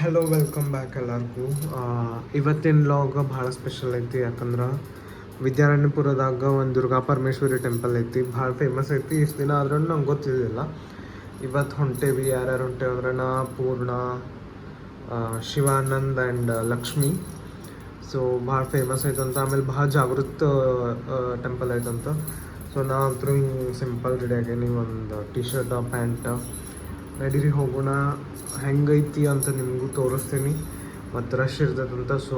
Hello welcome back ಎಲ್ಲರಿಗೂ. ಇವತ್ತಿನ log ಭಾಳ ಸ್ಪೆಷಲ್ ಐತಿ. ಯಾಕಂದ್ರೆ ವಿದ್ಯಾರಣ್ಯಪುರದಾಗ ಒಂದು ದುರ್ಗಾ ಪರಮೇಶ್ವರಿ ಟೆಂಪಲ್ ಐತಿ, ಭಾಳ ಫೇಮಸ್ ಐತಿ. ಇಷ್ಟು ದಿನ ಆದ್ರೂ ನಂಗೆ ಗೊತ್ತಿದ್ದಿಲ್ಲ. ಇವತ್ತು ಹೊಂಟೇವಿ. ಯಾರ್ಯಾರು ಹೊಂಟೇವಿ ಅಂದ್ರೆ ನಾ, ಪೂರ್ಣ, ಶಿವಾನಂದ್ ಆ್ಯಂಡ್ ಲಕ್ಷ್ಮಿ. ಸೊ ಭಾಳ ಫೇಮಸ್ ಐತಂತ. ಆಮೇಲೆ ಭಾಳ ಜಾಗೃತ ಟೆಂಪಲ್ ಐತಂತ. ಸೊ ನಾ ಅಂತೂ ಸಿಂಪಲ್ ರೆಡಿ ಆಗೇನಿ, ಒಂದು ಟಿ ಶರ್ಟ್ ಪ್ಯಾಂಟ್. ನಡೀರಿ ಹೋಗೋಣ. ಹೆಂಗೈತಿ ಅಂತ ನಿಮಗೂ ತೋರಿಸ್ತೀನಿ, ಮತ್ತು ರಶ್ ಇರ್ತದಂತ. ಸೊ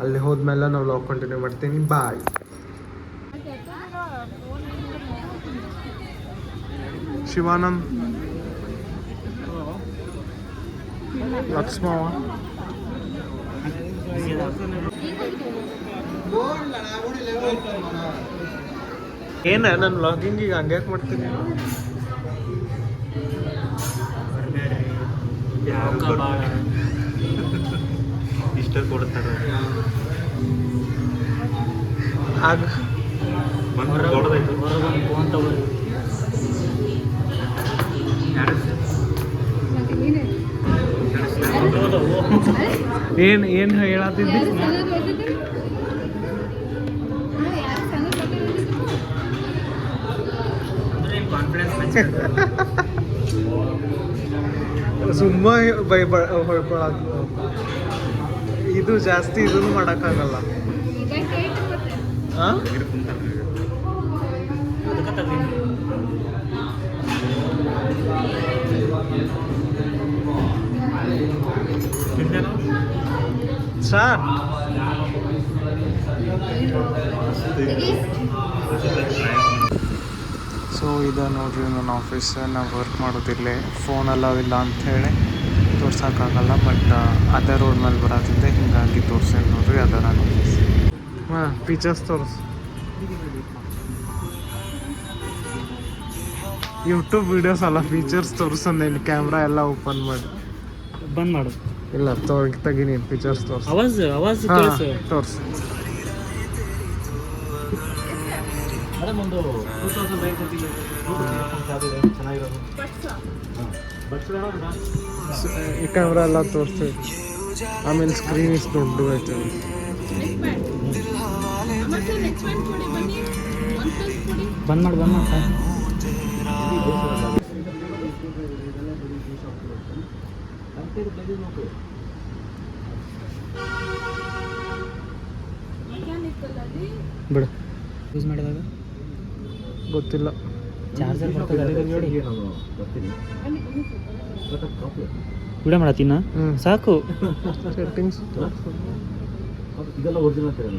ಅಲ್ಲಿ ಹೋದ್ಮೇಲೆ ನಾವು ಲಾಗ್ ಕಂಟಿನ್ಯೂ ಮಾಡ್ತೀನಿ. ಬಾಯ್. ಶಿವಾನಂದ್, ಲಕ್ಷ್ಮವ, ಏನ ನನ್ನ ವ್ಲಾಗಿಂಗಿಗೆ ಹಂಗ್ಯಾಕೆ ಮಾಡ್ತೀನಿ? ಇಷ್ಟ ಕೊಡ್ತಾರೆ ಆಗ ಏನು ಹೇಳತ್ತಿದ್ದಿ? ಸುಮ್ಮ ಹೊಳ್ಕೊಳಕ್ ಇದು ಜಾಸ್ತಿ ಇದನ್ನು ಮಾಡೋಕ್ಕಾಗಲ್ಲ. ಹಾಂ, ಸರ್ ಸೊ ಇದು ನೋಡ್ರಿ ನನ್ನ ಆಫೀಸ್. ನಾವು ವರ್ಕ್ ಮಾಡೋದಿಲ್ಲೇ. ಫೋನ್ ಇಲ್ಲ ಅಂಥೇಳಿ ತೋರ್ಸೋಕ್ಕಾಗಲ್ಲ. ಬಟ್ ಅದೇ ರೋಡ್ ಮೇಲೆ ಬರೋದಿದ್ದೆ, ಹೀಗಾಗಿ ತೋರಿಸಿ ನೋಡ್ರಿ ಅದ ನನ್ನ ಆಫೀಸ್. ಹಾಂ, ಫೀಚರ್ಸ್ ತೋರಿಸ್. ಯೂಟ್ಯೂಬ್ ವೀಡಿಯೋಸ್ ಅಲ್ಲ, ಫೀಚರ್ಸ್ ತೋರಿಸಂದೇನು. ಕ್ಯಾಮ್ರಾ ಎಲ್ಲ ಓಪನ್ ಮಾಡಿ ಬಂದ್ ಮಾಡು. ಇಲ್ಲ ತೆಗೀನಿ. ಫೀಚರ್ಸ್ ತೋರಿಸ್. ಆವಾಜ್ ತೋರಿಸಿ. ಈ ಕ್ಯಾಮ್ರಾ ಎಲ್ಲ ತೋರಿಸ್ತೀವಿ. ಆಮೇಲೆ ಸ್ಕ್ರೀನ್ ಇಷ್ಟು ದೊಡ್ಡ ಐತೆ. ಬಂದ್ ಮಾಡಿ ಬಿಡು. ಯೂಸ್ ಮಾಡಿದಾಗ ಗೊತ್ತಿಲ್ಲ. ಚಾರ್ಜರ್ ವಿಡಿಯೋ ಮಾಡತ್ತೀನ ಸಾಕು. ಸೆಟ್ಟಿಂಗ್ಸ್ ಇದೆಲ್ಲ ಒರಿಜಿನಲ್ ಸಾಕು.